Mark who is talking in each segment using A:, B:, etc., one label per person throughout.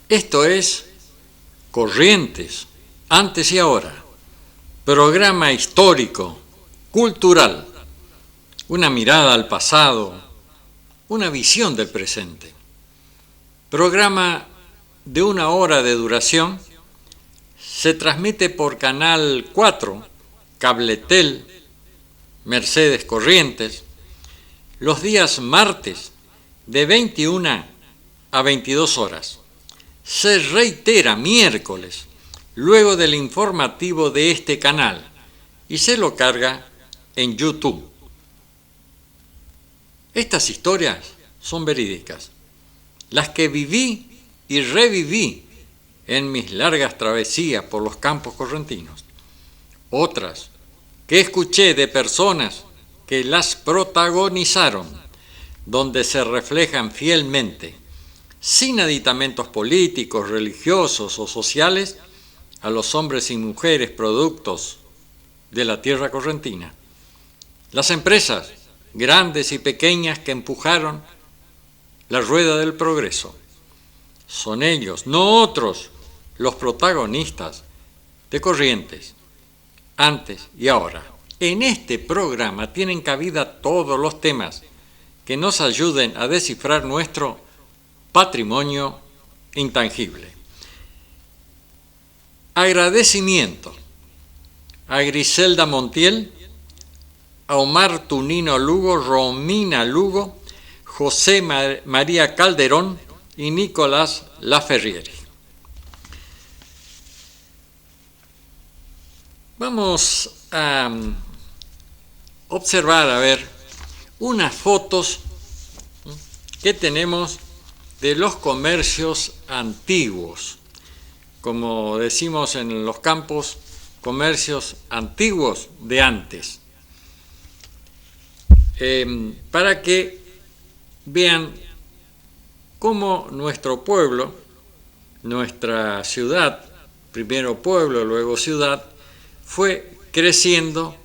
A: Esto es Corrientes, antes y ahora, programa histórico, cultural, una mirada al pasado, una visión del presente. Programa de 1 hora de duración, se transmite por Canal 4, Cabletel, Mercedes Corrientes, los días martes de 21 a 22 horas. Se reitera miércoles, luego del informativo de este canal, y se lo carga en YouTube. Estas historias son verídicas, las que viví y reviví en mis largas travesías por los campos correntinos. Otras que escuché de personas que las protagonizaron, donde se reflejan fielmente, sin aditamentos políticos, religiosos o sociales, a los hombres y mujeres productos de la tierra correntina. Las empresas, grandes y pequeñas, que empujaron la rueda del progreso. Son ellos, no otros, los protagonistas de Corrientes, antes y ahora. En este programa tienen cabida todos los temas que nos ayuden a descifrar nuestro patrimonio intangible. Agradecimiento a Griselda Montiel, a Omar Tunino Lugo, Romina Lugo, José María Calderón y Nicolás Laferrieri. Vamos a observar, a ver, unas fotos que tenemos de los comercios antiguos, como decimos en los campos, comercios antiguos de antes, para que vean cómo nuestro pueblo, nuestra ciudad, primero pueblo, luego ciudad, fue creciendo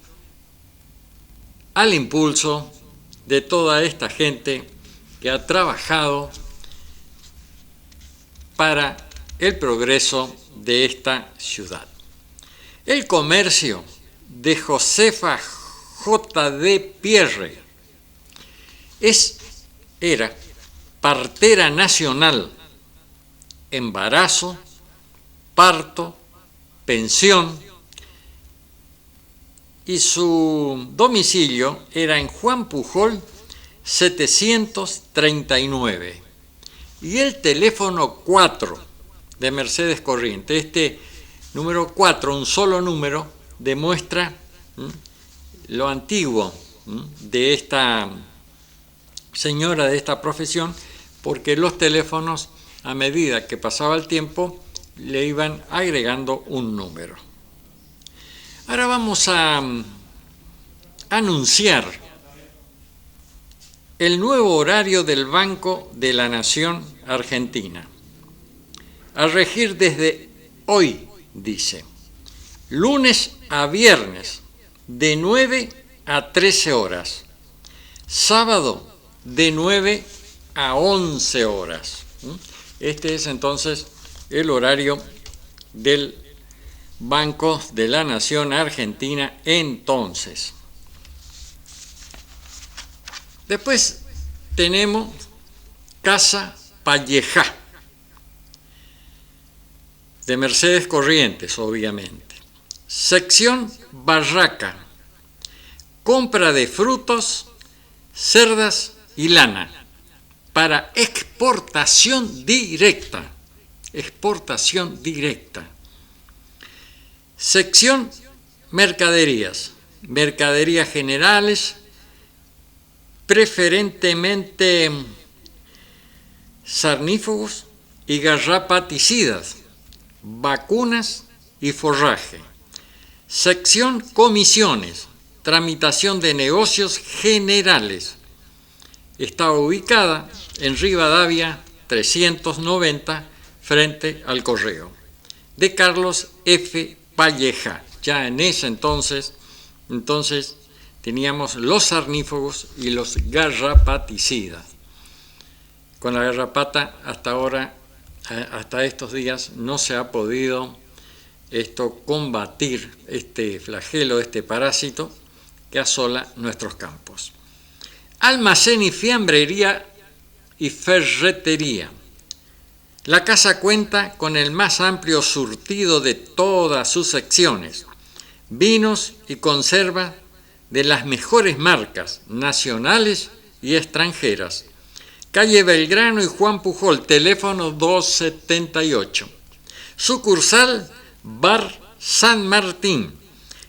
A: al impulso de toda esta gente que ha trabajado para el progreso de esta ciudad. El comercio de Josefa J.D. Pierre era partera nacional, embarazo, parto, pensión, y su domicilio era en Juan Pujol 739. Y el teléfono 4 de Mercedes Corrientes, este número 4, un solo número, demuestra lo antiguo de esta señora de esta profesión, porque los teléfonos, a medida que pasaba el tiempo, le iban agregando un número. Ahora vamos a anunciar el nuevo horario del Banco de la Nación Argentina. A regir desde hoy, dice, lunes a viernes, de 9 a 13 horas, sábado de 9 a 11 horas. Este es entonces el horario del Banco de la Nación Argentina entonces. Después tenemos Casa Pallejá, de Mercedes Corrientes, obviamente. Sección Barraca, compra de frutos, cerdas y lana para exportación directa. Exportación directa. Sección Mercaderías, mercaderías generales, preferentemente sarnífugos y garrapaticidas, vacunas y forraje. Sección Comisiones, tramitación de negocios generales. Está ubicada en Rivadavia 390 frente al Correo. De Carlos F. Pallejá. Ya en ese entonces teníamos los sarnífugos y los garrapaticidas. Con la garrapata hasta ahora, hasta estos días, no se ha podido combatir este flagelo, este parásito que asola nuestros campos. Almacén y fiambrería y ferretería. La casa cuenta con el más amplio surtido de todas sus secciones, vinos y conservas de las mejores marcas nacionales y extranjeras. Calle Belgrano y Juan Pujol, teléfono 278. Sucursal Bar San Martín,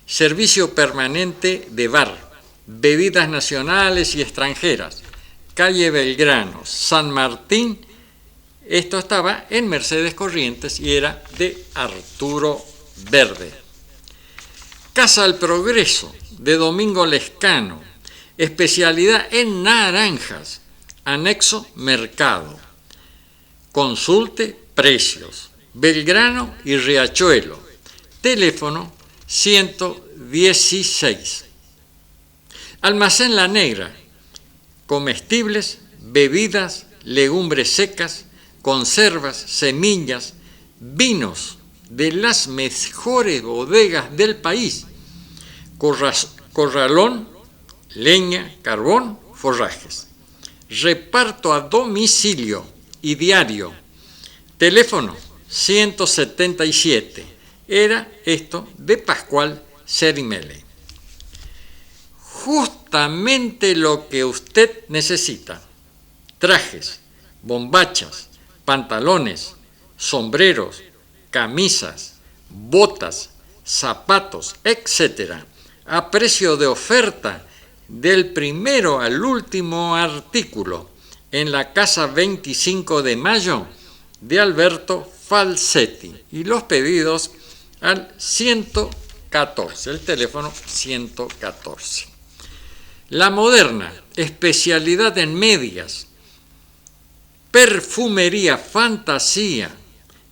A: servicio permanente de bar, bebidas nacionales y extranjeras. Calle Belgrano, San Martín. Esto estaba en Mercedes Corrientes y era de Arturo Verde. Casa del Progreso, de Domingo Lescano, especialidad en naranjas, anexo mercado. Consulte precios, Belgrano y Riachuelo, teléfono 116. Almacén La Negra, comestibles, bebidas, legumbres secas, conservas, semillas, vinos de las mejores bodegas del país, corralón, leña, carbón, forrajes. Reparto a domicilio y diario. Teléfono 177. Era esto de Pascual Cerimele. Justamente lo que usted necesita. Trajes, bombachas, pantalones, sombreros, camisas, botas, zapatos, etc. a precio de oferta del primero al último artículo en la casa 25 de Mayo de Alberto Falsetti. Y los pedidos al 114, el teléfono 114. La Moderna, especialidad en medias, perfumería, fantasía,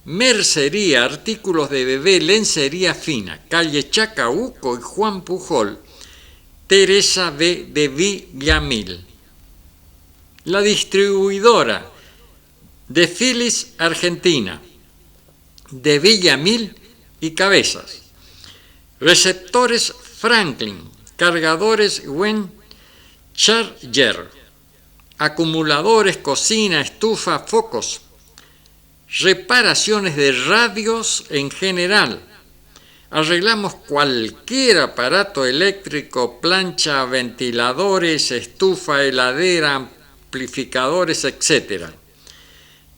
A: mercería, artículos de bebé, lencería fina, calle Chacabuco y Juan Pujol, Teresa B. de Villamil. La distribuidora de Philips Argentina, de Villamil y Cabezas. Receptores Franklin, cargadores Wen Charger, acumuladores, cocina, estufa, focos, reparaciones de radios en general, arreglamos cualquier aparato eléctrico, plancha, ventiladores, estufa, heladera, amplificadores, etc.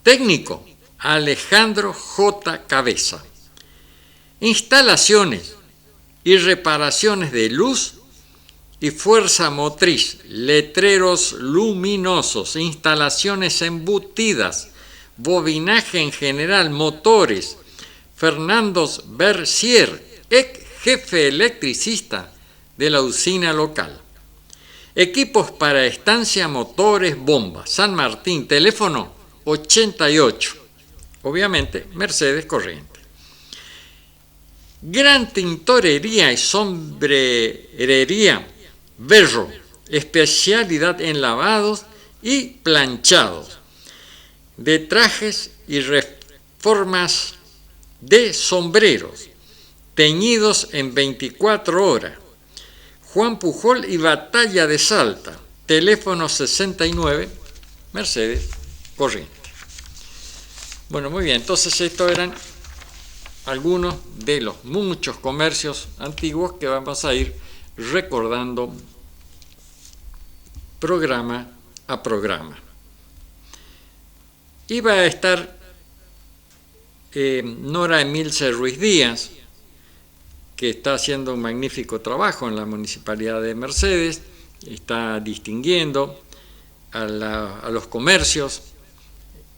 A: Técnico, Alejandro J. Cabeza. Instalaciones y reparaciones de luz y fuerza motriz, letreros luminosos, instalaciones embutidas, bobinaje en general, motores. Fernando Bercier, ex jefe electricista de la usina local. Equipos para estancia, motores, bombas. San Martín, teléfono 88. Obviamente, Mercedes corriente. Gran tintorería y sombrerería, Berro, especialidad en lavados y planchados, de trajes y reformas de sombreros, teñidos en 24 horas. Juan Pujol y Batalla de Salta, teléfono 69, Mercedes corriente. Bueno, muy bien, entonces estos eran algunos de los muchos comercios antiguos que vamos a ir recordando programa a programa. Iba a estar Nora Emilce Ruiz Díaz, que está haciendo un magnífico trabajo en la Municipalidad de Mercedes, está distinguiendo a los comercios,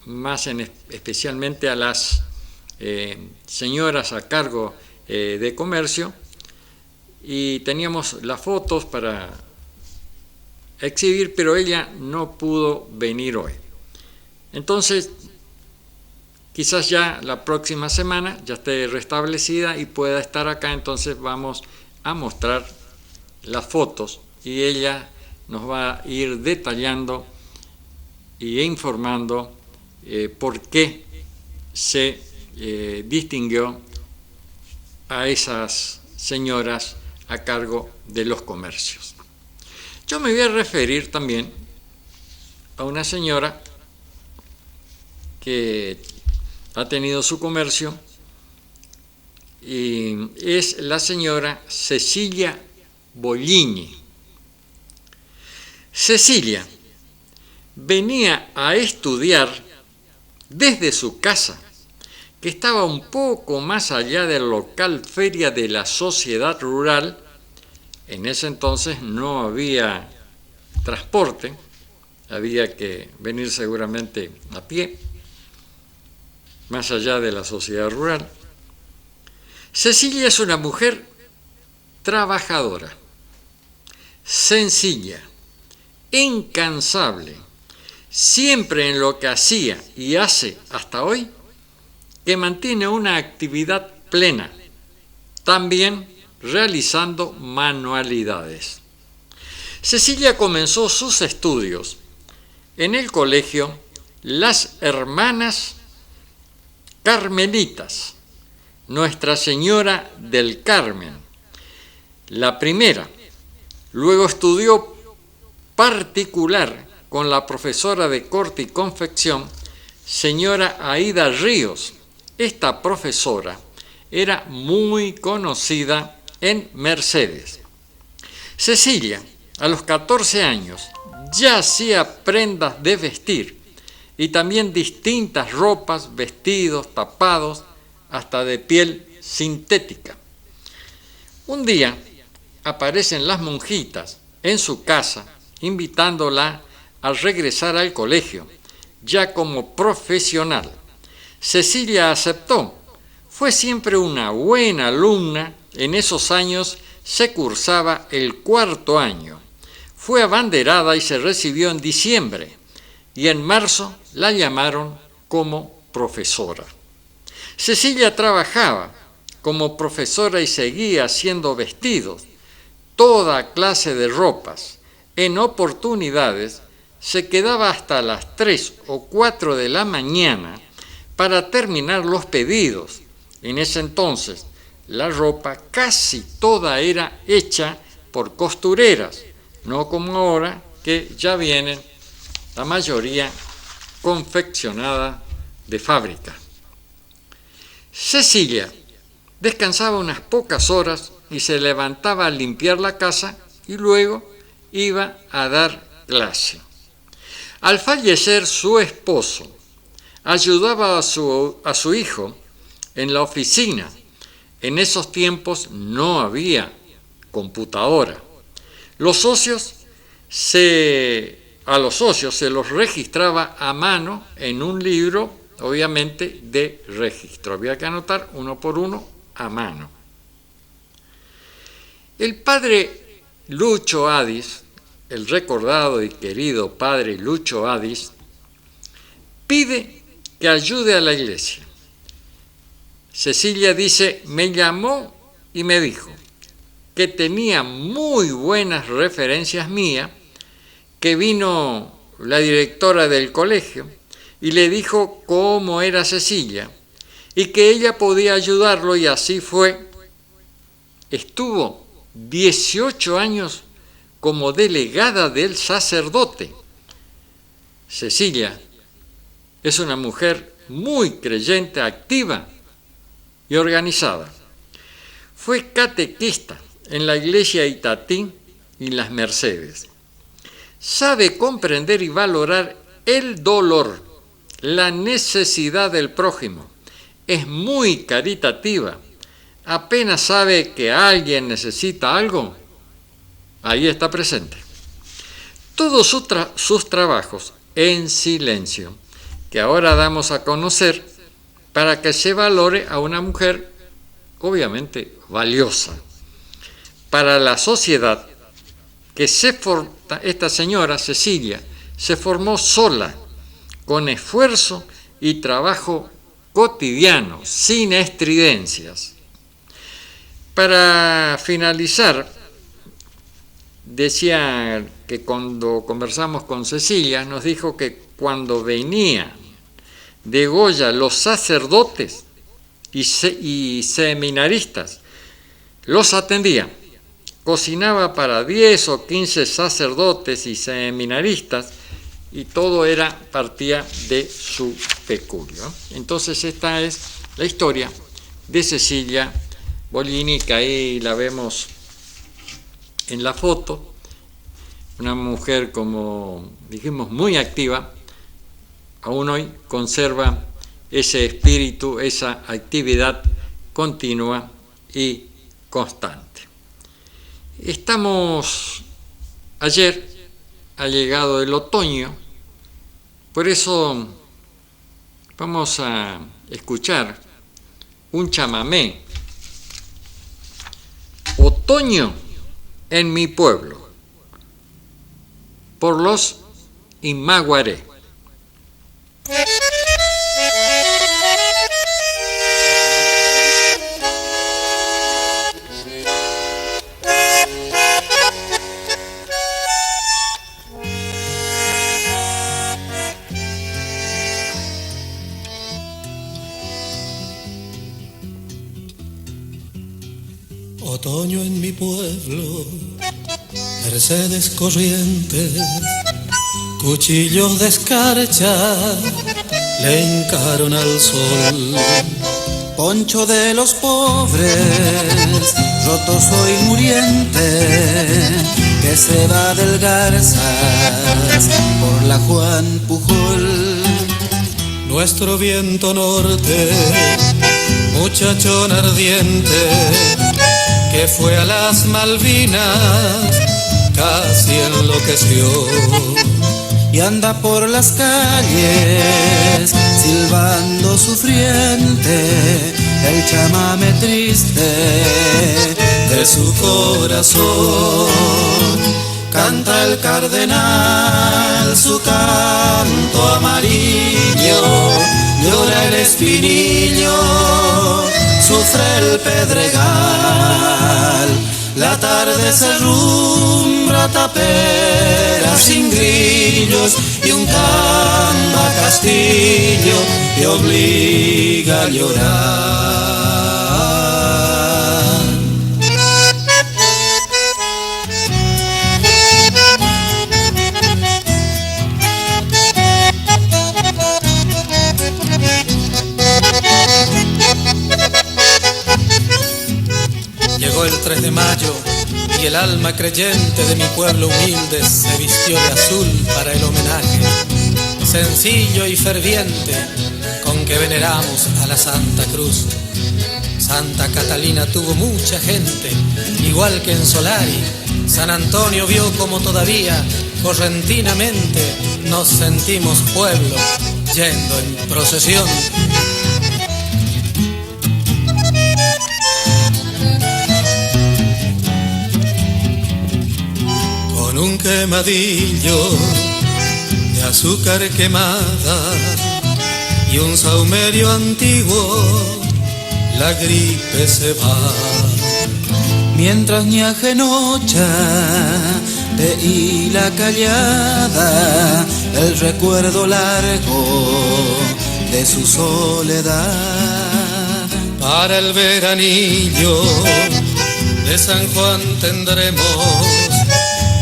A: más especialmente a las señoras a cargo de comercio, y teníamos las fotos para exhibir, pero ella no pudo venir hoy. Entonces, quizás ya la próxima semana ya esté restablecida y pueda estar acá, entonces vamos a mostrar las fotos y ella nos va a ir detallando e informando por qué se distinguió a esas señoras a cargo de los comercios. Yo me voy a referir también a una señora que ha tenido su comercio y es la señora Cecilia Bollini. Cecilia venía a estudiar desde su casa, que estaba un poco más allá del local feria de la Sociedad Rural. En ese entonces no había transporte, había que venir seguramente a pie, más allá de la Sociedad Rural. Cecilia es una mujer trabajadora, sencilla, incansable, siempre en lo que hacía y hace hasta hoy, que mantiene una actividad plena, también realizando manualidades. Cecilia comenzó sus estudios en el colegio Las Hermanas Carmelitas, Nuestra Señora del Carmen, la primera. Luego estudió particular con la profesora de corte y confección, señora Aida Ríos. Esta profesora era muy conocida en Mercedes. Cecilia, a los 14 años, ya hacía prendas de vestir y también distintas ropas, vestidos, tapados, hasta de piel sintética. Un día aparecen las monjitas en su casa, invitándola a regresar al colegio, ya como profesional. Cecilia aceptó. Fue siempre una buena alumna. En esos años se cursaba el 4º año. Fue abanderada y se recibió en diciembre, y en marzo la llamaron como profesora. Cecilia trabajaba como profesora y seguía haciendo vestidos, toda clase de ropas. En oportunidades se quedaba hasta las 3 o 4 de la mañana para terminar los pedidos. En ese entonces, la ropa casi toda era hecha por costureras, no como ahora que ya vienen la mayoría confeccionada de fábrica. Cecilia Descansaba unas pocas horas y se levantaba a limpiar la casa y luego iba a dar clase. Al fallecer su esposo, ayudaba a su hijo en la oficina. En esos tiempos no había computadora. A los socios se los registraba a mano en un libro, obviamente, de registro. Había que anotar uno por uno a mano. El padre Lucho Adis, el recordado y querido padre Lucho Adis, pide que ayude a la iglesia. Cecilia dice, me llamó y me dijo que tenía muy buenas referencias mías, que vino la directora del colegio y le dijo cómo era Cecilia y que ella podía ayudarlo, y así fue. Estuvo 18 años como delegada del sacerdote. Cecilia es una mujer muy creyente, activa y organizada. Fue catequista en la iglesia Itatí y Las Mercedes. Sabe comprender y valorar el dolor, la necesidad del prójimo. Es muy caritativa. Apenas sabe que alguien necesita algo, ahí está presente. Todos sus trabajos en silencio, que ahora damos a conocer para que se valore a una mujer obviamente valiosa para la sociedad, que esta señora Cecilia se formó sola, con esfuerzo y trabajo cotidiano, sin estridencias. Para finalizar, decía que cuando conversamos con Cecilia, nos dijo que cuando venían de Goya los sacerdotes y seminaristas, los atendía. Cocinaba para 10 o 15 sacerdotes y seminaristas, y todo partía de su peculio. Entonces esta es la historia de Cecilia Bollini, que ahí la vemos en la foto, una mujer, como dijimos, muy activa. Aún hoy conserva ese espíritu, esa actividad continua y constante. Ayer ha llegado el otoño, por eso vamos a escuchar un chamamé, Otoño en mi pueblo, por los Imaguaré.
B: Otoño en mi pueblo, Mercedes Corrientes, cuchillos de escarcha le hincaron al sol. Poncho de los pobres, roto soy muriente, que se va del Garzas por la Juan Pujol. Nuestro viento norte, muchachón ardiente, que fue a las Malvinas, casi enloqueció, y anda por las calles silbando sufriente el chamame triste de su corazón. Canta el cardenal su canto amarillo, llora el espinillo, sufre el pedregal. La tarde se rumbra tapera sin grillos, y un camba castillo te obliga a llorar. el alma creyente de mi pueblo humilde se vistió de azul para el homenaje sencillo y ferviente con que veneramos a la Santa Cruz. Santa Catalina tuvo mucha gente, igual que en Solari. San Antonio vio como todavía, correntinamente, nos sentimos pueblo, yendo en procesión. Con un quemadillo de azúcar quemada y un saumerio antiguo, la gripe se va.
C: Mientras ñaje nocha de hila callada, el recuerdo largo de su soledad.
B: Para el veranillo de San Juan tendremos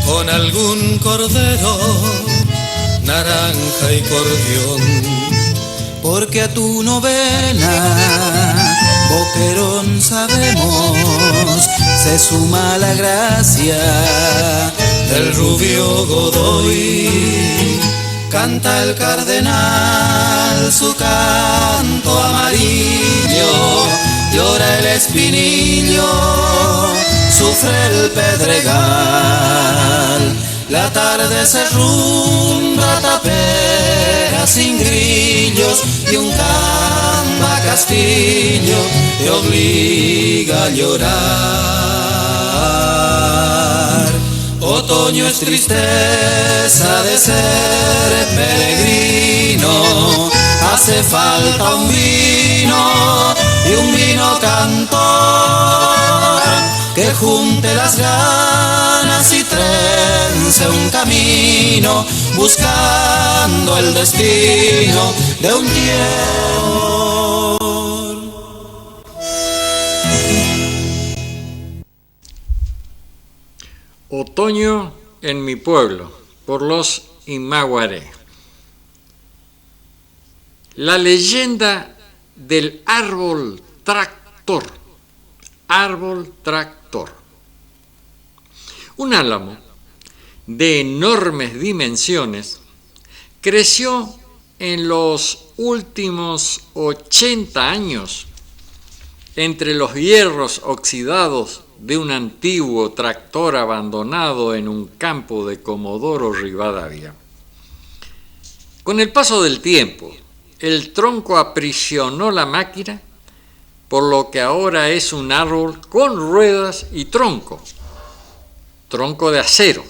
B: con algún cordero, naranja y cordión.
C: Porque a tu novena, boquerón sabemos, se suma la gracia
B: del rubio Godoy.
C: Canta el cardenal su canto amarillo, llora el espinillo, sufre el pedregal. La tarde se rumbra tapera sin grillos y un camba castillo te obliga a llorar. Otoño es tristeza de ser peregrino, hace falta un vino y un vino cantor que junte las ganas y trence un camino buscando el destino de un tiempo.
A: Otoño en mi pueblo, por los Imaguaré. La leyenda del árbol tractor. Árbol tractor. Un álamo de enormes dimensiones creció en los últimos 80 años entre los hierros oxidados de un antiguo tractor abandonado en un campo de Comodoro Rivadavia. Con el paso del tiempo, el tronco aprisionó la máquina, por lo que ahora es un árbol con ruedas y tronco de acero,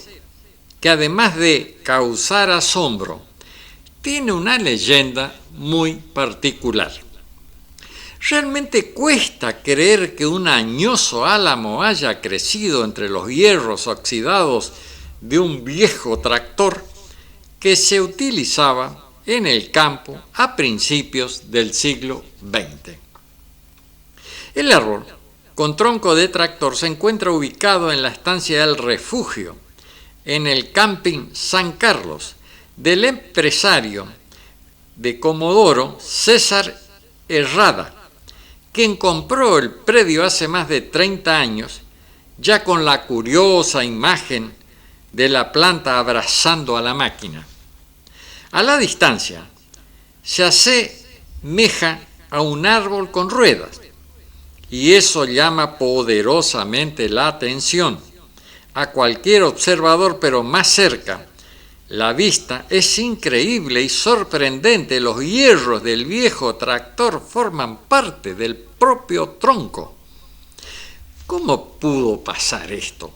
A: que además de causar asombro, tiene una leyenda muy particular. Realmente cuesta creer que un añoso álamo haya crecido entre los hierros oxidados de un viejo tractor que se utilizaba en el campo a principios del siglo XX. El árbol, con tronco de tractor, se encuentra ubicado en la estancia del Refugio, en el camping San Carlos, del empresario de Comodoro, César Herrada, quien compró el predio hace más de 30 años, ya con la curiosa imagen de la planta abrazando a la máquina. A la distancia se asemeja a un árbol con ruedas, y eso llama poderosamente la atención a cualquier observador, pero más cerca, la vista es increíble y sorprendente. Los hierros del viejo tractor forman parte del propio tronco. ¿Cómo pudo pasar esto?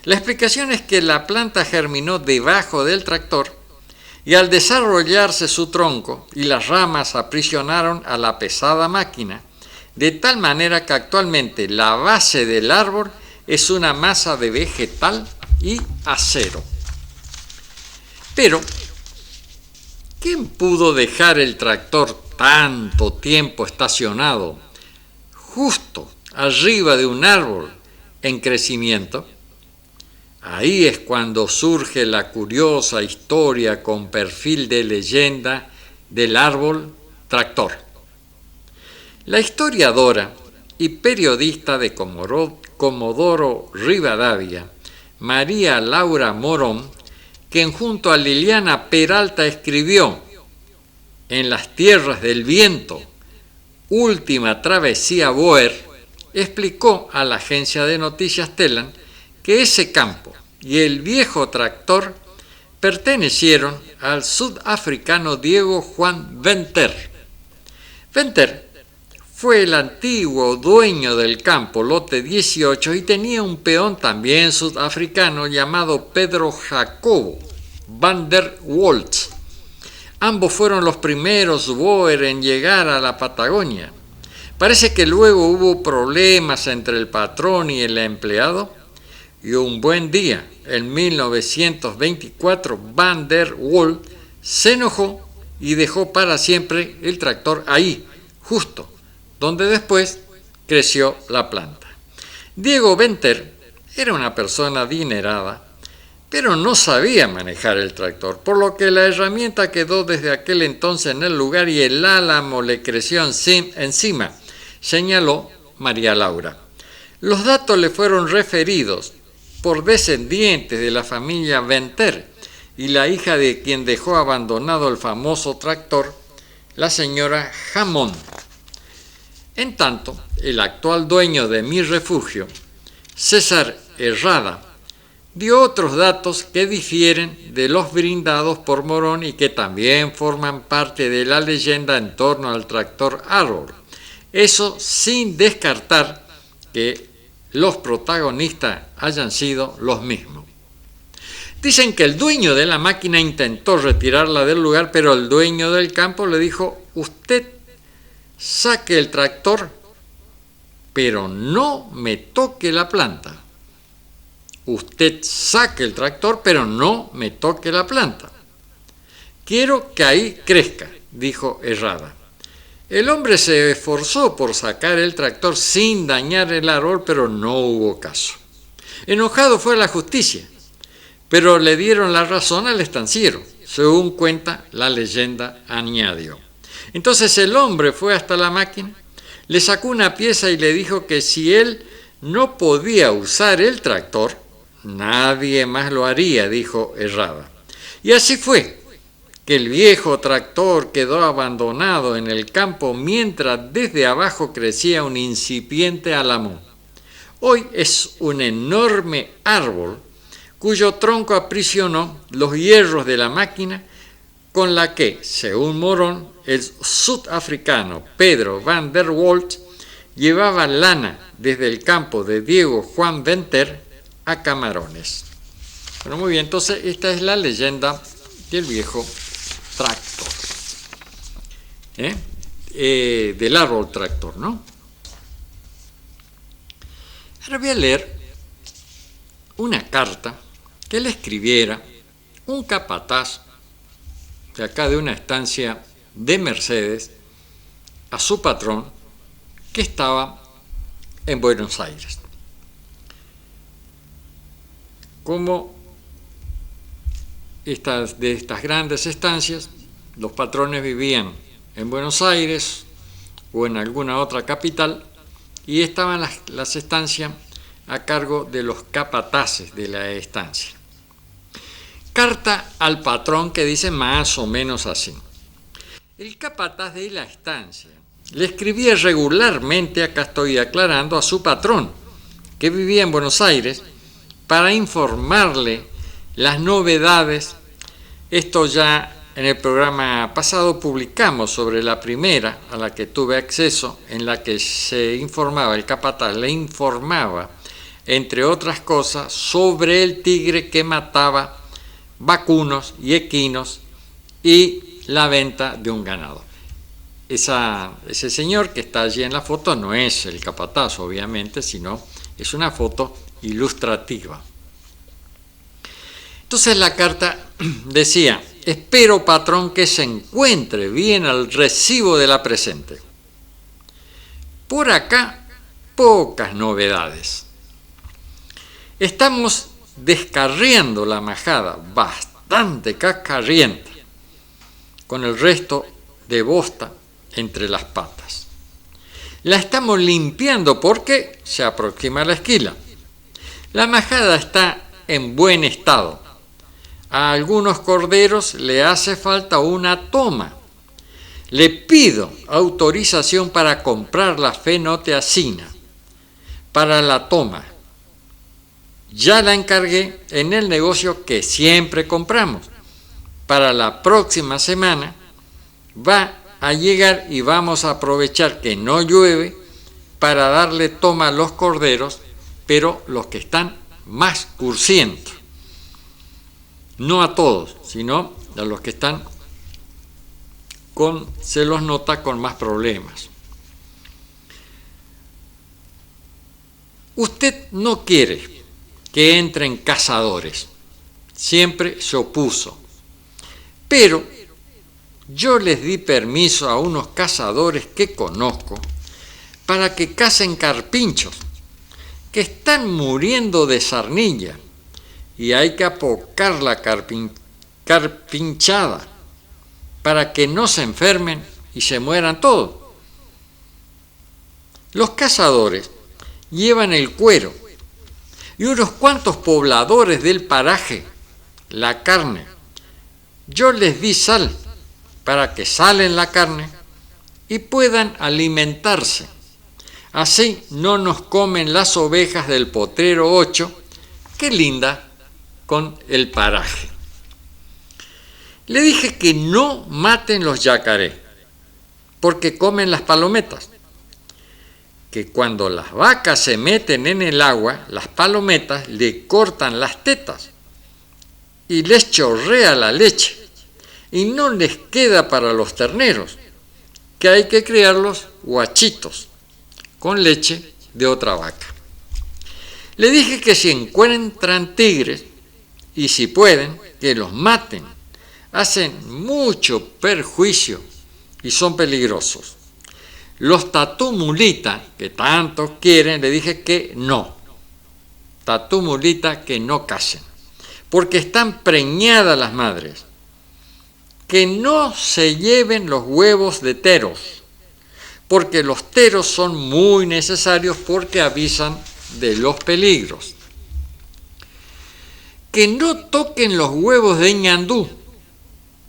A: La explicación es que la planta germinó debajo del tractor y al desarrollarse su tronco y las ramas aprisionaron a la pesada máquina, de tal manera que actualmente la base del árbol es una masa de vegetal y acero. Pero, ¿quién pudo dejar el tractor tanto tiempo estacionado justo arriba de un árbol en crecimiento? Ahí es cuando surge la curiosa historia con perfil de leyenda del árbol tractor. La historiadora y periodista de Comodoro Rivadavia, María Laura Morón, quien junto a Liliana Peralta escribió En las tierras del viento, última travesía Boer, explicó a la agencia de noticias Telam que ese campo y el viejo tractor pertenecieron al sudafricano Diego Juan Venter. Venter fue el antiguo dueño del campo, lote 18, y tenía un peón también sudafricano llamado Pedro Jacobo van der Waltz. Ambos fueron los primeros Boer en llegar a la Patagonia. Parece que luego hubo problemas entre el patrón y el empleado, y un buen día, en 1924, van der Waltz se enojó y dejó para siempre el tractor ahí, justo donde después creció la planta. Diego Venter era una persona adinerada, pero no sabía manejar el tractor, por lo que la herramienta quedó desde aquel entonces en el lugar y el álamo le creció encima, señaló María Laura. Los datos le fueron referidos por descendientes de la familia Venter y la hija de quien dejó abandonado el famoso tractor, la señora Hammond. En tanto, el actual dueño de Mi Refugio, César Herrada, dio otros datos que difieren de los brindados por Morón y que también forman parte de la leyenda en torno al tractor Árbol. Eso sin descartar que los protagonistas hayan sido los mismos. Dicen que el dueño de la máquina intentó retirarla del lugar, pero el dueño del campo le dijo: usted saque el tractor, pero no me toque la planta. Usted saque el tractor, pero no me toque la planta. Quiero que ahí crezca, dijo Herrada. El hombre se esforzó por sacar el tractor sin dañar el árbol, pero no hubo caso. Enojado fue a la justicia, pero le dieron la razón al estanciero, según cuenta la leyenda, añadió. Entonces el hombre fue hasta la máquina, le sacó una pieza y le dijo que si él no podía usar el tractor, nadie más lo haría, dijo Herrada. Y así fue que el viejo tractor quedó abandonado en el campo mientras desde abajo crecía un incipiente álamo. Hoy es un enorme árbol cuyo tronco aprisionó los hierros de la máquina con la que, según Morón, el sudafricano Pedro van der Waltz llevaba lana desde el campo de Diego Juan Venter a Camarones. Bueno, muy bien, entonces esta es la leyenda del viejo tractor, del árbol tractor, ¿no? Ahora voy a leer una carta que le escribiera un capataz de acá de una estancia de Mercedes a su patrón que estaba en Buenos Aires. Como de estas grandes estancias, los patrones vivían en Buenos Aires o en alguna otra capital y estaban las estancias a cargo de los capataces de la estancia. Carta al patrón que dice más o menos así. El capataz de la estancia le escribía regularmente, acá estoy aclarando, a su patrón, que vivía en Buenos Aires, para informarle las novedades. Esto ya en el programa pasado publicamos sobre la primera a la que tuve acceso, en la que se informaba, el capataz le informaba, entre otras cosas, sobre el tigre que mataba vacunos y equinos y la venta de un ganado. Ese señor que está allí en la foto no es el capataz, obviamente, sino es una foto ilustrativa. Entonces la carta decía: espero, patrón, que se encuentre bien al recibo de la presente. Por acá, pocas novedades. Estamos descarriando la majada, bastante cascarrienta, con el resto de bosta entre las patas. La estamos limpiando porque se aproxima la esquila. La majada está en buen estado. A algunos corderos le hace falta una toma. Le pido autorización para comprar la fenotiazina para la toma. Ya la encargué en el negocio que siempre compramos. Para la próxima semana va a llegar y vamos a aprovechar que no llueve para darle toma a los corderos, pero los que están más cursientos. No a todos, sino a los que están se los nota con más problemas. Usted no quiere que entren cazadores, siempre se opuso, pero yo les di permiso a unos cazadores que conozco para que cacen carpinchos, que están muriendo de sarnilla, y hay que apocar la carpinchada para que no se enfermen y se mueran todos. Los cazadores llevan el cuero y unos cuantos pobladores del paraje la carne. Yo les di sal para que salen la carne y puedan alimentarse. Así no nos comen las ovejas del potrero 8, que linda con el paraje. Le dije que no maten los yacaré, porque comen las palometas. Que cuando las vacas se meten en el agua, las palometas le cortan las tetas y les chorrea la leche, y no les queda para los terneros, que hay que criarlos guachitos, con leche de otra vaca. Le dije que si encuentran tigres, y si pueden, que los maten. Hacen mucho perjuicio y son peligrosos. Los tatú-mulita, que tanto quieren, le dije que no. Tatú-mulita, que no cacen, porque están preñadas las madres. Que no se lleven los huevos de teros, porque los teros son muy necesarios porque avisan de los peligros. Que no toquen los huevos de ñandú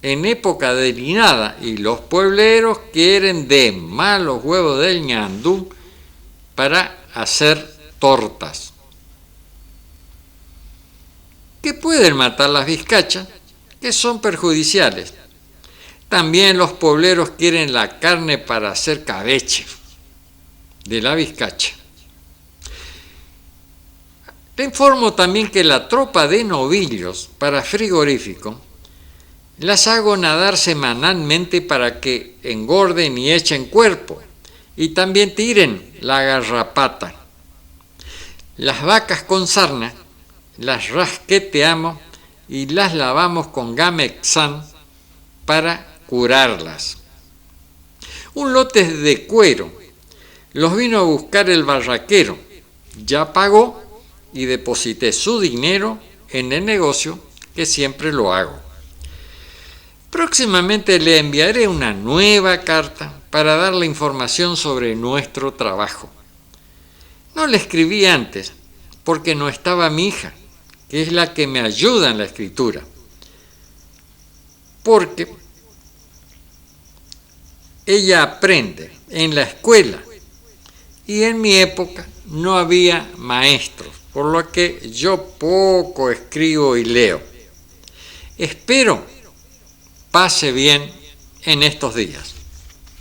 A: en época de linada, y los puebleros quieren de más los huevos del ñandú para hacer tortas. Que pueden matar las vizcachas, que son perjudiciales. También los puebleros quieren la carne para hacer cabeche de la vizcacha. Le informo también que la tropa de novillos para frigorífico las hago nadar semanalmente para que engorden y echen cuerpo, y también tiren la garrapata. Las vacas con sarna las rasqueteamos y las lavamos con Gamexan para curarlas. Un lote de cuero los vino a buscar el barraquero, ya pagó y deposité su dinero en el negocio, que siempre lo hago. Próximamente le enviaré una nueva carta para darle información sobre nuestro trabajo. No le escribí antes porque no estaba mi hija, que es la que me ayuda en la escritura, porque ella aprende en la escuela y en mi época no había maestros, por lo que yo poco escribo y leo. Espero pase bien en estos días.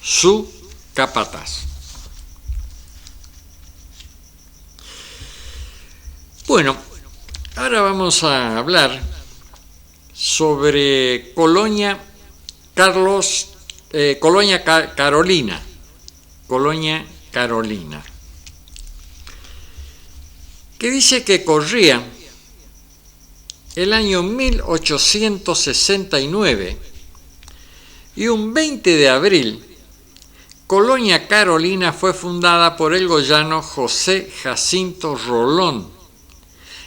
A: Su capataz. Bueno, ahora vamos a hablar sobre Colonia Carolina. Colonia Carolina. Que dice que corría el año 1869 y un 20 de abril, Colonia Carolina fue fundada por el goyano José Jacinto Rolón.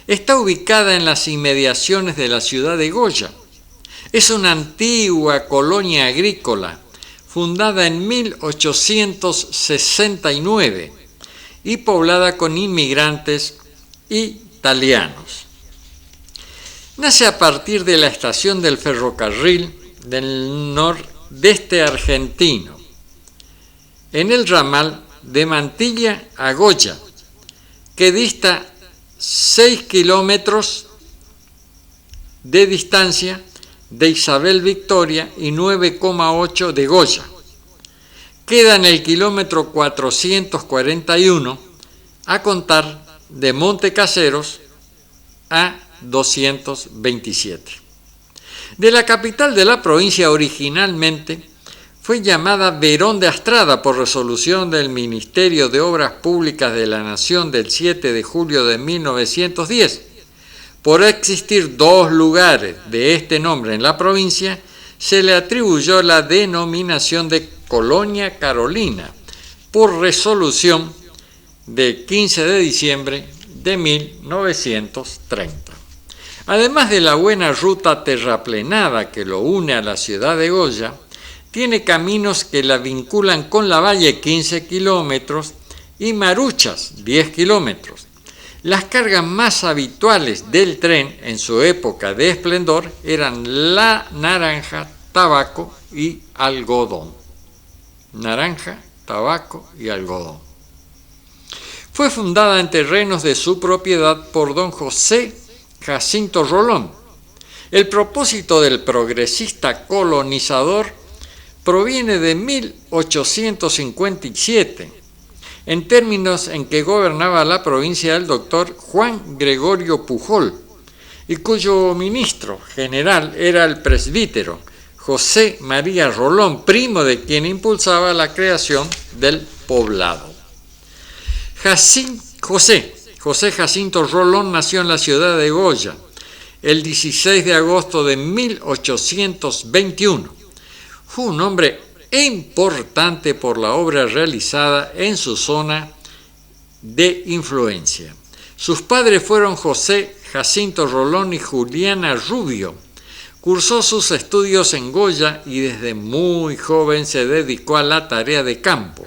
A: Está ubicada en las inmediaciones de la ciudad de Goya. Es una antigua colonia agrícola fundada en 1869 y poblada con inmigrantes italianos. Nace a partir de la estación del ferrocarril del nordeste argentino, en el ramal de Mantilla a Goya, que dista 6 kilómetros de distancia de Isabel Victoria y 9,8 de Goya. Queda en el kilómetro 441 a contar de Montecaseros a 227. De la capital de la provincia originalmente fue llamada Verón de Astrada por resolución del Ministerio de Obras Públicas de la Nación del 7 de julio de 1910. Por existir dos lugares de este nombre en la provincia, se le atribuyó la denominación de Colonia Carolina por resolución de 15 de diciembre de 1930. Además de la buena ruta terraplenada que lo une a la ciudad de Goya, tiene caminos que la vinculan con la Valle 15 kilómetros y Maruchas 10 kilómetros. Las cargas más habituales del tren en su época de esplendor eran la naranja, tabaco y algodón. Naranja, tabaco y algodón. Fue fundada en terrenos de su propiedad por don José Jacinto Rolón. El propósito del progresista colonizador proviene de 1857, en términos en que gobernaba la provincia el doctor Juan Gregorio Pujol, y cuyo ministro general era el presbítero José María Rolón, primo de quien impulsaba la creación del poblado. José Jacinto Rolón nació en la ciudad de Goya el 16 de agosto de 1821. Fue un hombre importante por la obra realizada en su zona de influencia. Sus padres fueron José Jacinto Rolón y Juliana Rubio. Cursó sus estudios en Goya y desde muy joven se dedicó a la tarea de campo.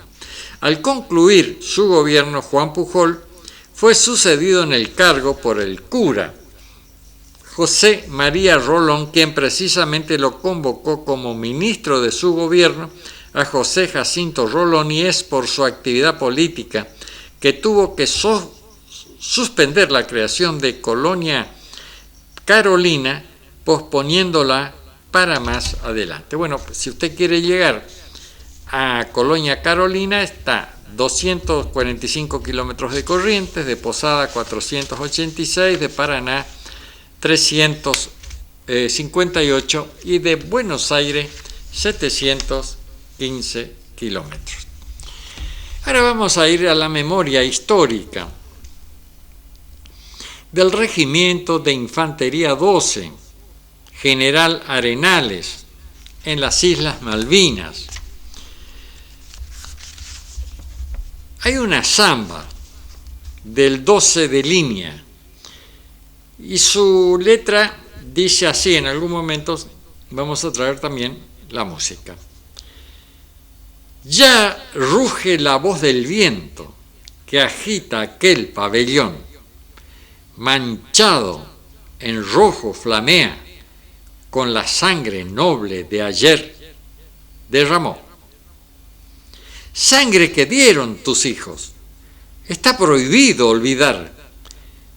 A: Al concluir su gobierno, Juan Pujol fue sucedido en el cargo por el cura José María Rolón, quien precisamente lo convocó como ministro de su gobierno a José Jacinto Rolón, y es por su actividad política que tuvo que suspender la creación de Colonia Carolina, posponiéndola para más adelante. Bueno, pues, si usted quiere llegar a Colonia Carolina, está 245 kilómetros de Corrientes, de Posada 486, de Paraná 358 y de Buenos Aires 715 kilómetros. Ahora vamos a ir a la memoria histórica del Regimiento de Infantería 12, General Arenales, en las Islas Malvinas. Hay una samba del 12 de línea y su letra dice así. En algún momento vamos a traer también la música. Ya ruge la voz del viento que agita aquel pabellón, manchado en rojo flamea, con la sangre noble de ayer derramó. Sangre que dieron tus hijos, está prohibido olvidar.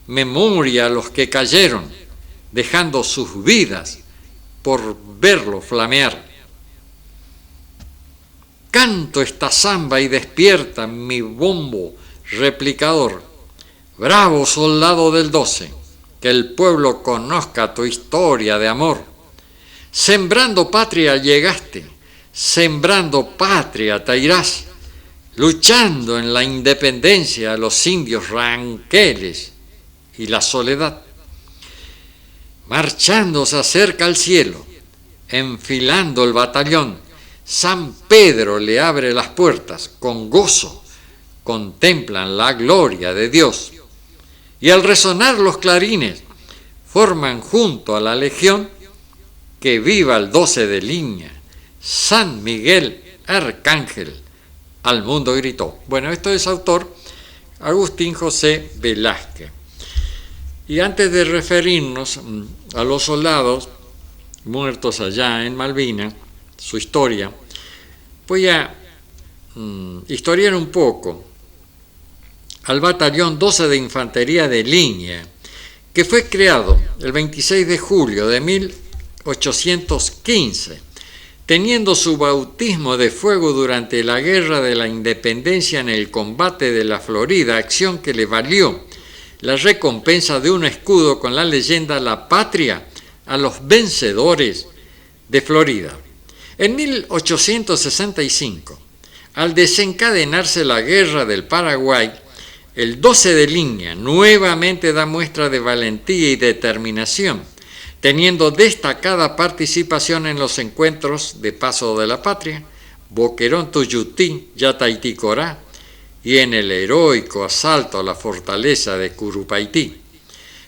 A: Memoria a los que cayeron, dejando sus vidas por verlo flamear. Canto esta samba y despierta mi bombo replicador. Bravo soldado del 12, que el pueblo conozca tu historia de amor. Sembrando patria llegaste, sembrando patria te irás, luchando en la independencia a los indios ranqueles y la soledad. Marchando se acerca al cielo, enfilando el batallón, San Pedro le abre las puertas, con gozo contemplan la gloria de Dios. Y al resonar los clarines, forman junto a la legión que viva el 12 de línea, San Miguel arcángel, al mundo gritó. Bueno, esto es autor Agustín José Velázquez. Y antes de referirnos a los soldados muertos allá en Malvinas, su historia, voy a historiar un poco al batallón 12 de Infantería de Línea, que fue creado el 26 de julio de 1815, teniendo su bautismo de fuego durante la Guerra de la Independencia en el combate de la Florida, acción que le valió la recompensa de un escudo con la leyenda «La Patria a los vencedores de Florida». En 1865, al desencadenarse la Guerra del Paraguay, el 12 de Línea nuevamente da muestra de valentía y determinación, teniendo destacada participación en los encuentros de Paso de la Patria, Boquerón Tuyutí, Yataiticora, y en el heroico asalto a la fortaleza de Curupaití.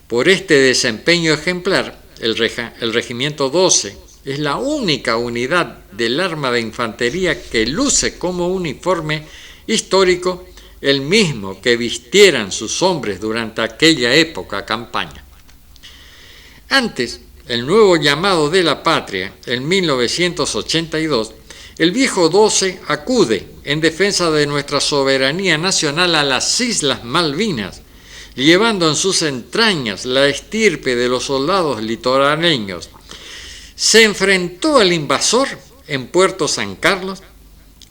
A: Por este desempeño ejemplar, el Regimiento 12 es la única unidad del arma de infantería que luce como uniforme histórico el mismo que vistieran sus hombres durante aquella época campaña. Antes, el nuevo llamado de la patria, en 1982, el viejo 12 acude en defensa de nuestra soberanía nacional a las Islas Malvinas, llevando en sus entrañas la estirpe de los soldados litoraleños. Se enfrentó al invasor en Puerto San Carlos,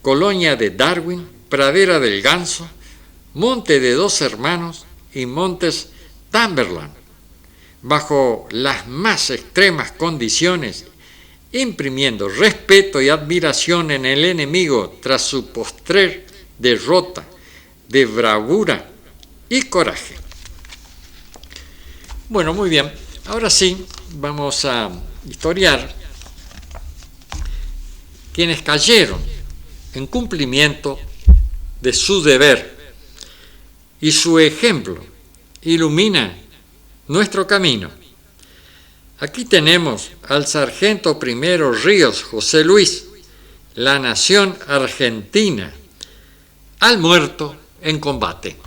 A: Colonia de Darwin, Pradera del Ganso, Monte de Dos Hermanos y Montes Tamberland, bajo las más extremas condiciones, imprimiendo respeto y admiración en el enemigo tras su postrer derrota de bravura y coraje. Bueno, muy bien, ahora sí vamos a historiar quienes cayeron en cumplimiento de su deber, y su ejemplo ilumina nuestro camino. Aquí tenemos al sargento primero Ríos José Luis, la nación argentina, al muerto en combate.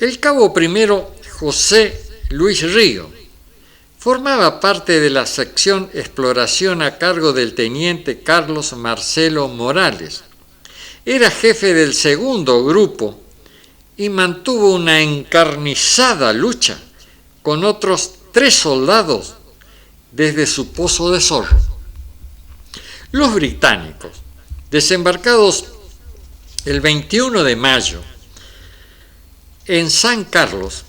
A: El cabo primero José Luis Ríos formaba parte de la sección Exploración a cargo del teniente Carlos Marcelo Morales. Era jefe del segundo grupo y mantuvo una encarnizada lucha con otros 3 soldados desde su Pozo de Zorro. Los británicos, desembarcados el 21 de mayo en San Carlos,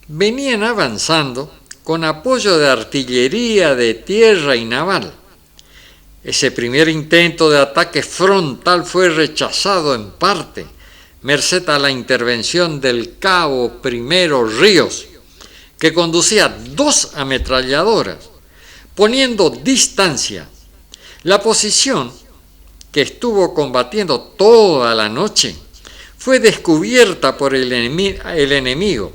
A: venían avanzando con apoyo de artillería de tierra y naval. Ese primer intento de ataque frontal fue rechazado en parte, merced a la intervención del cabo primero Ríos, que conducía 2 ametralladoras, poniendo distancia. La posición, que estuvo combatiendo toda la noche, fue descubierta por el enemigo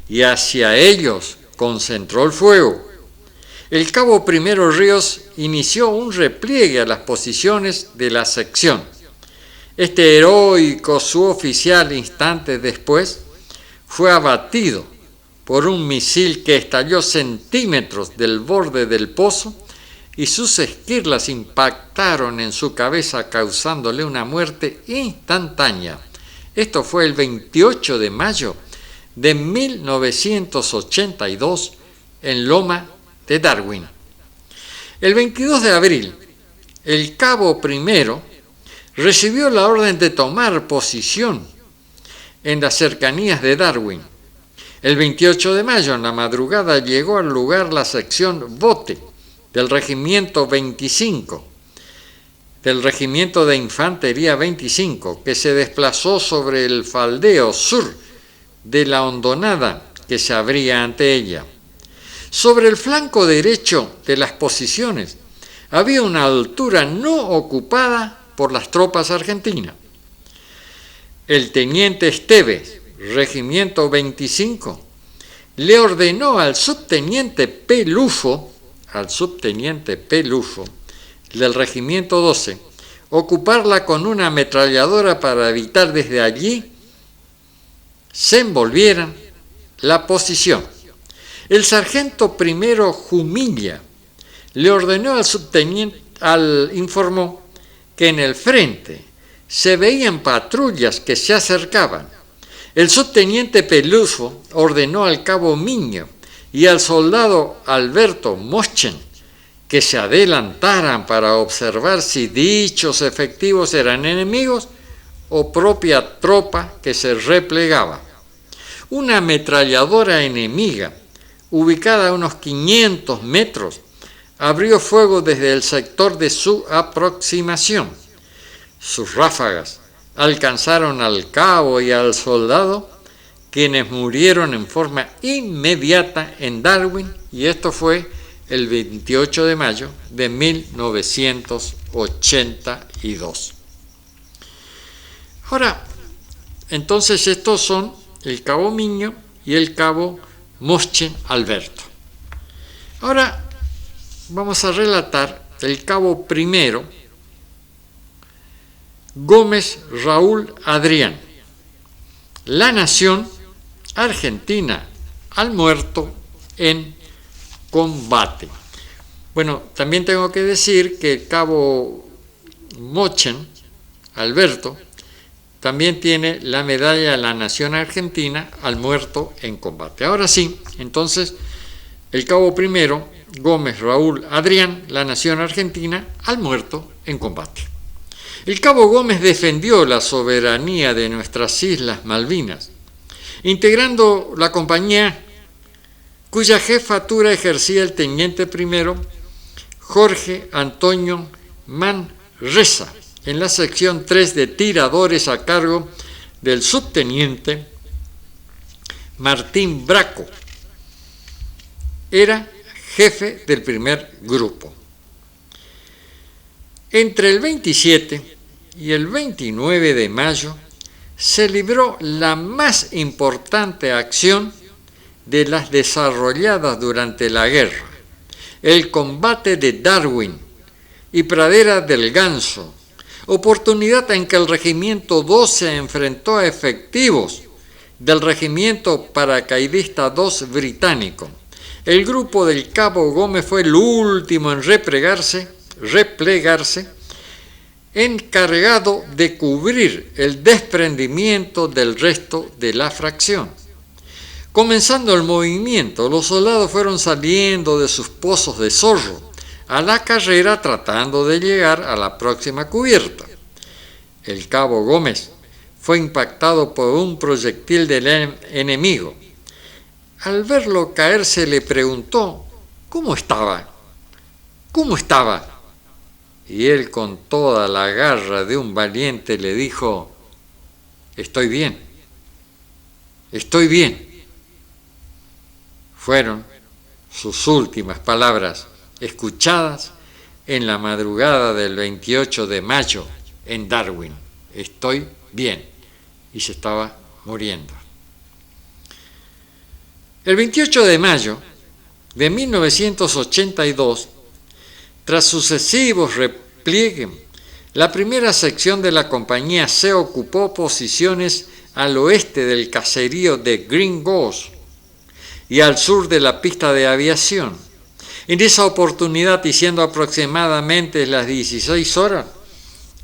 A: y hacia ellos concentró el fuego. El cabo primero Ríos inició un repliegue a las posiciones de la sección. Este heroico suboficial, instantes después, fue abatido por un misil que estalló centímetros del borde del pozo y sus esquirlas impactaron en su cabeza causándole una muerte instantánea. Esto fue el 28 de mayo de 1982 en Loma de Darwin. El 22 de abril, el cabo primero recibió la orden de tomar posición en las cercanías de Darwin. El 28 de mayo, en la madrugada, llegó al lugar la sección Bote del Regimiento 25, del Regimiento de Infantería 25, que se desplazó sobre el faldeo sur de la hondonada que se abría ante ella. Sobre el flanco derecho de las posiciones había una altura no ocupada por las tropas argentinas. El teniente Esteves, Regimiento 25, le ordenó al subteniente Pelufo del Regimiento 12 ocuparla con una ametralladora para evitar desde allí se envolvieran la posición. El sargento primero Jumilla le ordenó al subteniente, informó que en el frente se veían patrullas que se acercaban. El subteniente Peluso ordenó al cabo Miño y al soldado Alberto Moschen que se adelantaran para observar si dichos efectivos eran enemigos o propia tropa que se replegaba. Una ametralladora enemiga, ubicada a unos 500 metros, abrió fuego desde el sector de su aproximación. Sus ráfagas alcanzaron al cabo y al soldado, quienes murieron en forma inmediata en Darwin, y esto fue el 28 de mayo de 1982. Ahora, entonces estos son el cabo Miño y el cabo Moschen Alberto. Ahora vamos a relatar el cabo primero Gómez Raúl Adrián. La Nación Argentina al muerto en combate. Bueno, también tengo que decir que el cabo Moschen Alberto también tiene la medalla de la Nación Argentina al muerto en combate. Ahora sí, entonces, el cabo primero Gómez Raúl Adrián, la Nación Argentina al muerto en combate. El cabo Gómez defendió la soberanía de nuestras Islas Malvinas, integrando la compañía cuya jefatura ejercía el teniente primero Jorge Antonio Manresa, en la sección 3 de tiradores a cargo del subteniente Martín Braco. Era jefe del primer grupo. Entre el 27 y el 29 de mayo se libró la más importante acción de las desarrolladas durante la guerra, el combate de Darwin y Pradera del Ganso, oportunidad en que el Regimiento 12 se enfrentó a efectivos del Regimiento Paracaidista 2 británico. El grupo del cabo Gómez fue el último en replegarse, encargado de cubrir el desprendimiento del resto de la fracción. Comenzando el movimiento, los soldados fueron saliendo de sus pozos de zorro a la carrera tratando de llegar a la próxima cubierta. El cabo Gómez fue impactado por un proyectil del enemigo. Al verlo caer se le preguntó, ¿cómo estaba? ¿Cómo estaba? Y él, con toda la garra de un valiente, le dijo, estoy bien, estoy bien. Fueron sus últimas palabras escuchadas en la madrugada del 28 de mayo en Darwin. Estoy bien. Y se estaba muriendo. El 28 de mayo de 1982, tras sucesivos repliegues, la primera sección de la compañía se ocupó posiciones al oeste del caserío de Green Gulch y al sur de la pista de aviación. En esa oportunidad, y siendo aproximadamente las 16 horas,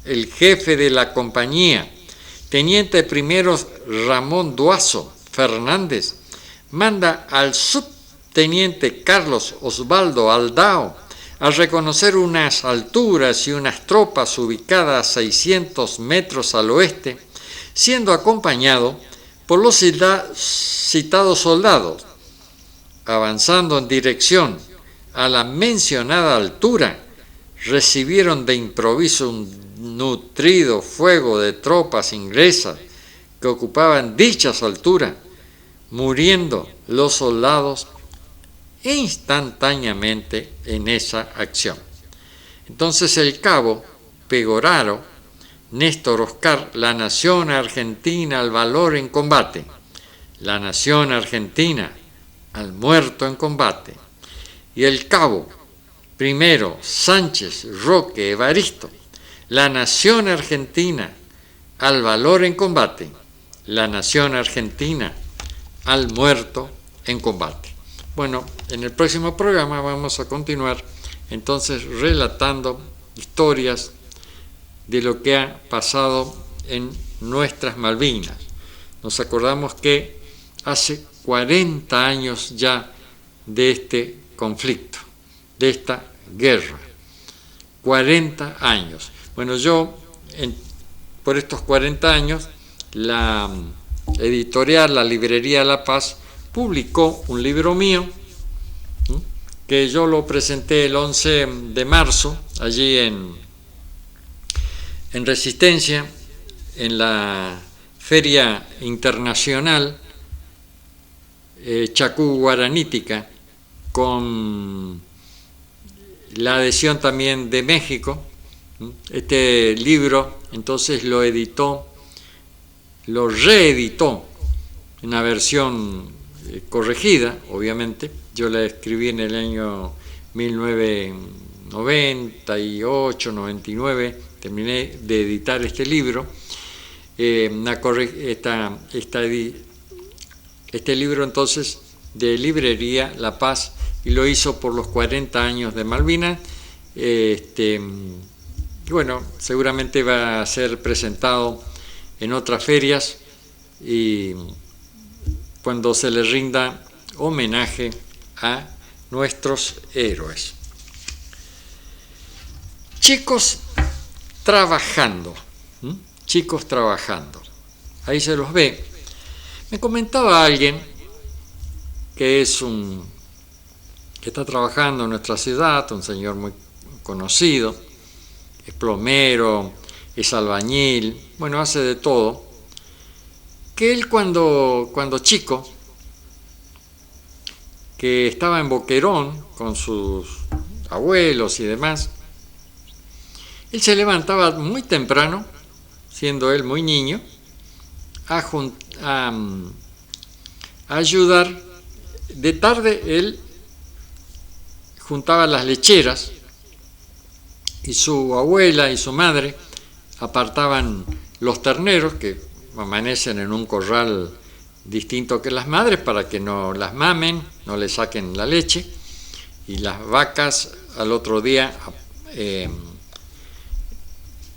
A: el jefe de la compañía, teniente primero Ramón Duazo Fernández, manda al subteniente Carlos Osvaldo Aldao a reconocer unas alturas y unas tropas ubicadas a 600 metros al oeste, siendo acompañado por los citados soldados. Avanzando en dirección a la mencionada altura, recibieron de improviso un nutrido fuego de tropas inglesas que ocupaban dichas alturas, muriendo los soldados instantáneamente en esa acción. Entonces el cabo Pegoraro Néstor Oscar, la Nación Argentina al valor en combate, la Nación Argentina al muerto en combate, y el cabo primero Sánchez, Roque, Evaristo, la nación argentina al valor en combate, la nación argentina al muerto en combate. Bueno, en el próximo programa vamos a continuar entonces relatando historias de lo que ha pasado en nuestras Malvinas. Nos acordamos que hace 40 años ya de este conflicto, de esta guerra. 40 años. Bueno, por estos 40 años, la editorial, la librería La Paz, publicó un libro mío, que yo lo presenté el 11 de marzo, allí en Resistencia, en la Feria Internacional Chacú Guaranítica, con la adhesión también de México. Este libro entonces lo reeditó en una versión corregida, obviamente. Yo la escribí en el año 1998, 99, terminé de editar este libro. Este libro entonces de librería La Paz, y lo hizo por los 40 años de Malvinas. Bueno, seguramente va a ser presentado en otras ferias y cuando se le rinda homenaje a nuestros héroes. Chicos trabajando, ahí se los ve. Me comentaba alguien que está trabajando en nuestra ciudad, un señor muy conocido, es plomero, es albañil, bueno, hace de todo, que él cuando chico, que estaba en Boquerón con sus abuelos y demás, él se levantaba muy temprano, siendo él muy niño, a ayudar. De tarde él juntaba las lecheras y su abuela y su madre apartaban los terneros que amanecen en un corral distinto que las madres para que no las mamen, no le saquen la leche, y las vacas al otro día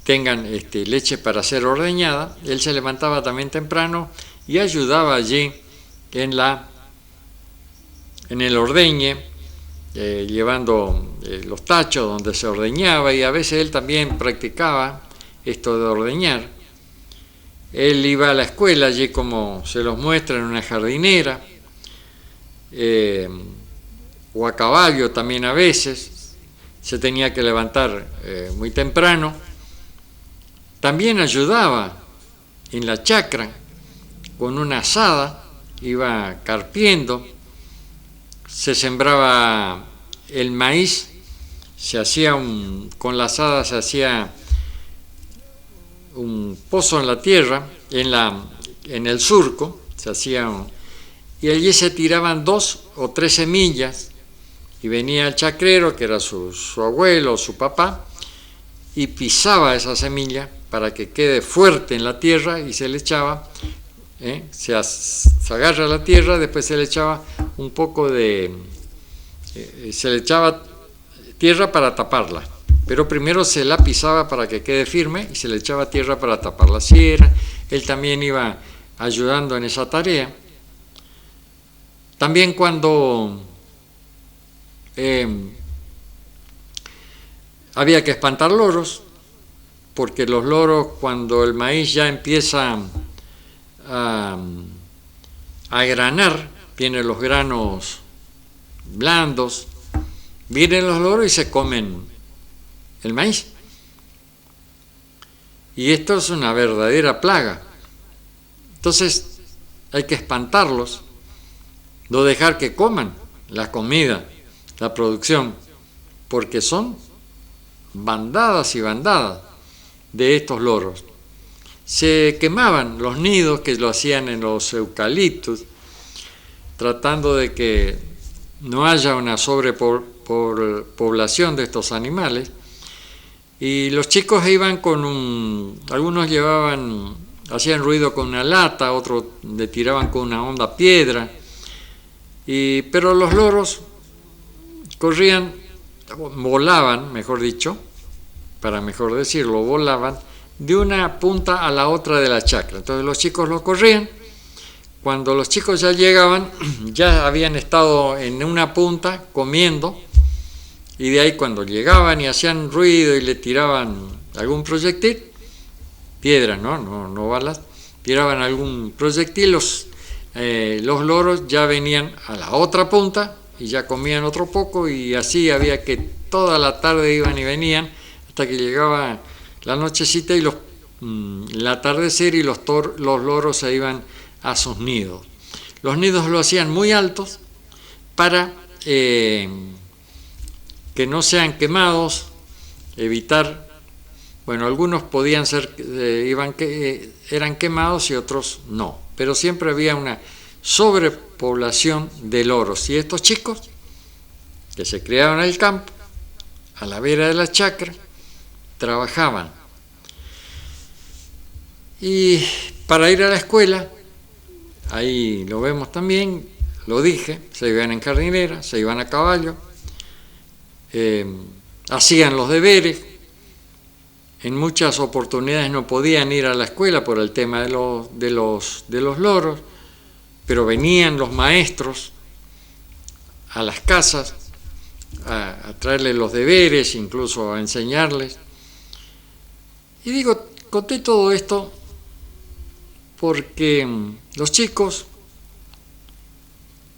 A: tengan leche para ser ordeñada. Él se levantaba también temprano y ayudaba allí en el ordeñe, llevando los tachos donde se ordeñaba, y a veces él también practicaba esto de ordeñar. Él iba a la escuela allí, como se los muestra, en una jardinera, o a caballo también a veces. Se tenía que levantar muy temprano. También ayudaba en la chacra con una azada, iba carpiendo, se sembraba el maíz, con la azada se hacía un pozo en la tierra, en el surco, y allí se tiraban 2 o 3 semillas, y venía el chacrero, que era su abuelo o su papá, y pisaba esa semilla para que quede fuerte en la tierra, y se le echaba, se agarra la tierra, después se le echaba un poco se le echaba tierra para taparla, pero primero se la pisaba para que quede firme y se le echaba tierra para taparla. Así era, él también iba ayudando en esa tarea. También cuando había que espantar loros, porque los loros, cuando el maíz ya empieza a granar, tiene los granos blandos, vienen los loros y se comen el maíz. Y esto es una verdadera plaga. Entonces hay que espantarlos, no dejar que coman la comida, la producción, porque son bandadas y bandadas de estos loros. Se quemaban los nidos, que lo hacían en los eucaliptos, tratando de que no haya una sobrepoblación población de estos animales. Y los chicos iban algunos hacían ruido con una lata, otros le tiraban con una honda piedra, pero los loros volaban, mejor dicho, para mejor decirlo, volaban de una punta a la otra de la chacra. Entonces los chicos los corrían. Cuando los chicos ya llegaban, ya habían estado en una punta comiendo, y de ahí cuando llegaban y hacían ruido y le tiraban algún proyectil, piedras, no balas, tiraban algún proyectil, los loros ya venían a la otra punta y ya comían otro poco, y así había que toda la tarde iban y venían hasta que llegaba la nochecita y el atardecer, y los loros se iban a sus nidos. Los nidos lo hacían muy altos para que no sean quemados, evitar, bueno, algunos podían ser, eran quemados y otros no, pero siempre había una sobrepoblación de loros, y estos chicos que se criaban en el campo, a la vera de la chacra, trabajaban. Y para ir a la escuela, ahí lo vemos también, lo dije, se iban en jardinera, se iban a caballo, hacían los deberes. En muchas oportunidades no podían ir a la escuela por el tema de los loros, pero venían los maestros a las casas a traerles los deberes, incluso a enseñarles. Y conté todo esto porque los chicos,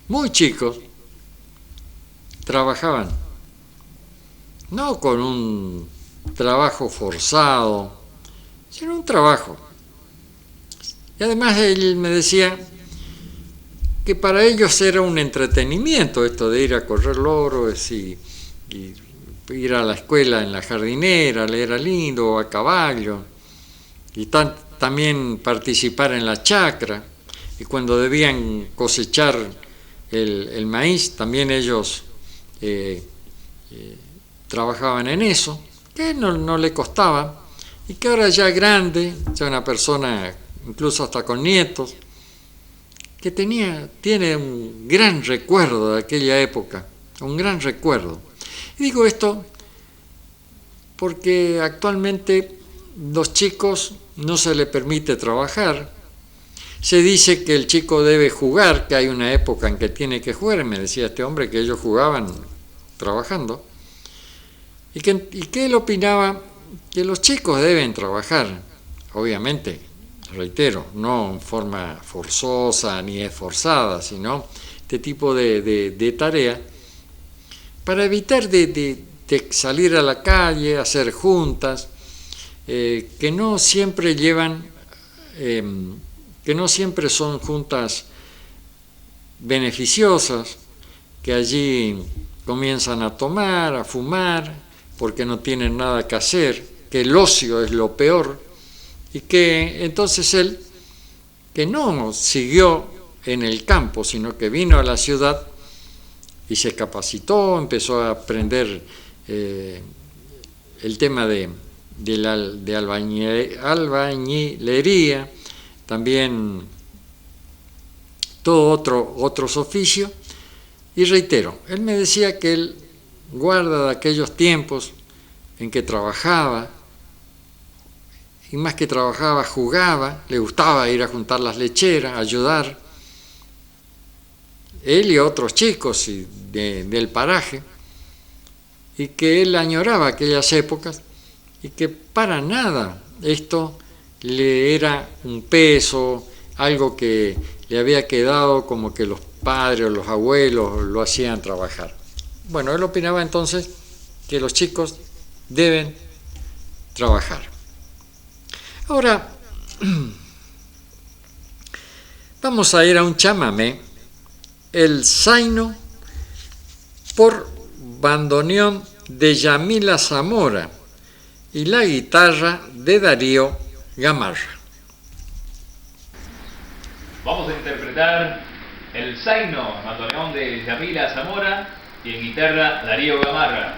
A: muy chicos, trabajaban, no con un trabajo forzado, sino un trabajo. Y además él me decía que para ellos era un entretenimiento esto de ir a correr loros y ir a la escuela en la jardinera, leer a lindo, o a caballo, y también participar en la chacra. Y cuando debían cosechar el maíz, también ellos trabajaban en eso, que no le costaba, y que ahora ya grande, ya una persona incluso hasta con nietos, que tiene un gran recuerdo de aquella época, un gran recuerdo. Y digo esto porque actualmente los chicos no se les permite trabajar. Se dice que el chico debe jugar, que hay una época en que tiene que jugar, y me decía este hombre que ellos jugaban trabajando, y que él opinaba que los chicos deben trabajar, obviamente, reitero, no en forma forzosa ni esforzada, sino este tipo de tarea, para evitar de salir a la calle, hacer juntas, que no siempre que no siempre son juntas beneficiosas, que allí comienzan a tomar, a fumar, porque no tienen nada que hacer, que el ocio es lo peor, y que entonces él, que no siguió en el campo, sino que vino a la ciudad y se capacitó, empezó a aprender el tema de albañilería, también todo otros oficios. Y reitero, él me decía que él guarda de aquellos tiempos en que trabajaba, y más que trabajaba, jugaba, le gustaba ir a juntar las lecheras, ayudar, él y otros chicos del paraje, y que él añoraba aquellas épocas, y que para nada esto le era un peso, algo que le había quedado como que los padres o los abuelos lo hacían trabajar. Bueno, él opinaba entonces que los chicos deben trabajar. Ahora, vamos a ir a un chamamé, el zaino por bandoneón de Yamila Zamora y la guitarra de Darío Gamarra.
D: Vamos a interpretar el zaino, bandoneón de Yamila Zamora y en guitarra Darío Gamarra.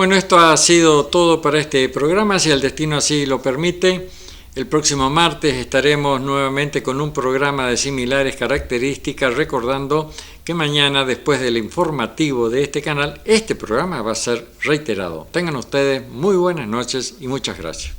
A: Bueno, esto ha sido todo para este programa, si el destino así lo permite. El próximo martes estaremos nuevamente con un programa de similares características, recordando que mañana, después del informativo de este canal, este programa va a ser reiterado. Tengan ustedes muy buenas noches y muchas gracias.